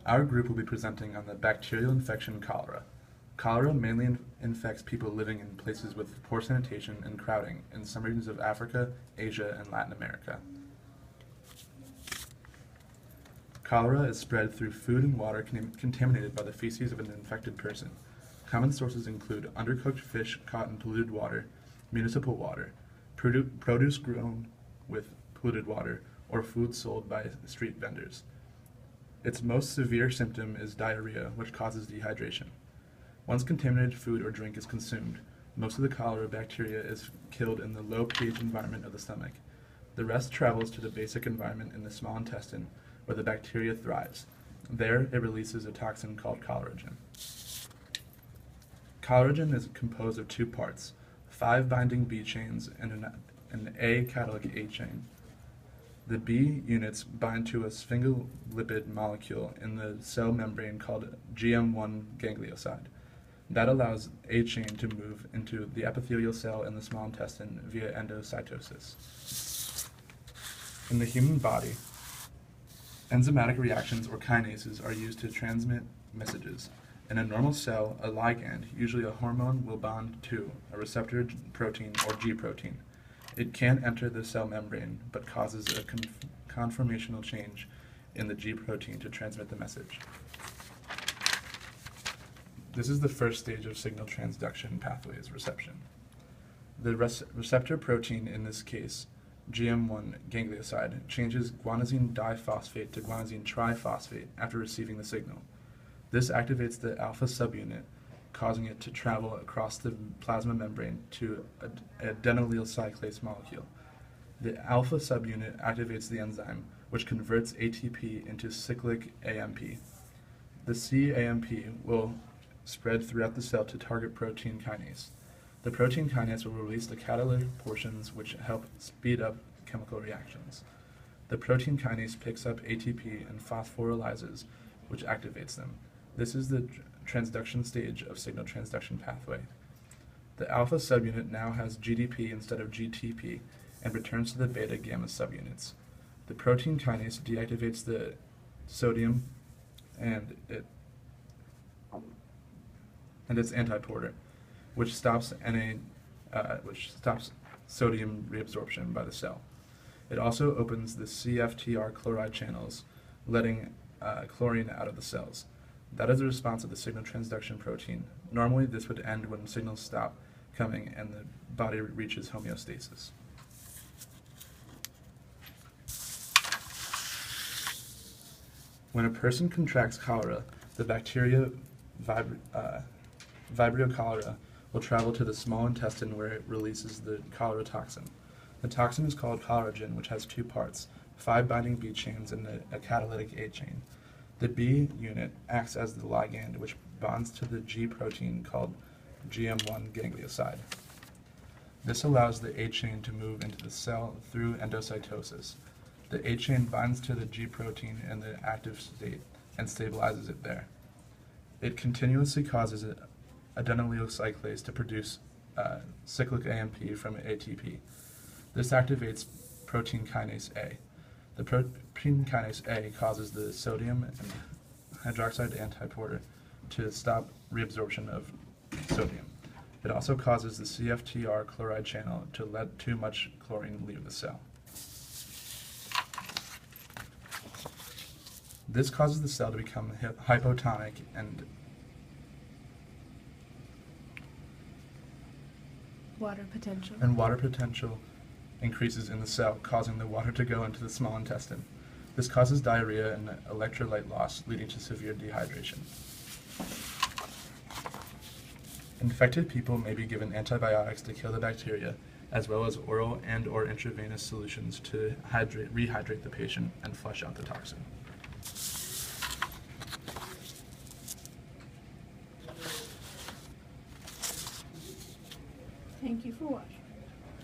Our group will be presenting on the bacterial infection cholera. Cholera mainly infects people living in places with poor sanitation and crowding in some regions of Africa, Asia, and Latin America. Cholera is spread through food and water contaminated by the feces of an infected person. Common sources include undercooked fish caught in polluted water, municipal water, produce grown with polluted water, or food sold by street vendors. Its most severe symptom is diarrhea, which causes dehydration. Once contaminated food or drink is consumed, most of the cholera bacteria is killed in the low pH environment of the stomach. The rest travels to the basic environment in the small intestine, where the bacteria thrives. There, it releases a toxin called choleragen. Choleragen is composed of two parts, 5 binding B chains and an A catalytic A chain. The B units bind to a sphingolipid molecule in the cell membrane called GM1 ganglioside. That allows A chain to move into the epithelial cell in the small intestine via endocytosis. In the human body, enzymatic reactions or kinases are used to transmit messages. In a normal cell, a ligand, usually a hormone, will bond to a receptor protein or G protein. It can enter the cell membrane, but causes a conformational change in the G protein to transmit the message. This is the first stage of signal transduction pathways, reception. The receptor protein, in this case, GM1 ganglioside, changes guanosine diphosphate to guanosine triphosphate after receiving the signal. This activates the alpha subunit, causing it to travel across the plasma membrane to an adenylyl cyclase molecule. The alpha subunit activates the enzyme, which converts ATP into cyclic AMP. The cAMP will spread throughout the cell to target protein kinase. The protein kinase will release the catalytic portions which help speed up chemical reactions. The protein kinase picks up ATP and phosphorylizes, which activates them. This is the transduction stage of signal transduction pathway. The alpha subunit now has GDP instead of GTP and returns to the beta gamma subunits. The protein kinase deactivates the sodium and its antiporter, which stops sodium reabsorption by the cell. It also opens the CFTR chloride channels, letting chlorine out of the cells. That is the response of the signal transduction protein. Normally, this would end when signals stop coming and the body reaches homeostasis. When a person contracts cholera, the bacteria Vibrio cholera will travel to the small intestine where it releases the cholera toxin. The toxin is called choleragen, which has two parts, 5 binding B chains and a catalytic A chain. The B unit acts as the ligand, which bonds to the G protein called GM1 ganglioside. This allows the A chain to move into the cell through endocytosis. The A chain binds to the G protein in the active state and stabilizes it there. It continuously causes adenylyl cyclase to produce cyclic AMP from ATP. This activates protein kinase A. The protein kinase A causes the sodium and hydroxide antiporter to stop reabsorption of sodium. It also causes the CFTR chloride channel to let too much chlorine leave the cell. This causes the cell to become hypotonic and water potential increases in the cell, causing the water to go into the small intestine. This causes diarrhea and electrolyte loss, leading to severe dehydration. Infected people may be given antibiotics to kill the bacteria, as well as oral and/or intravenous solutions to rehydrate the patient and flush out the toxin. Thank you for watching.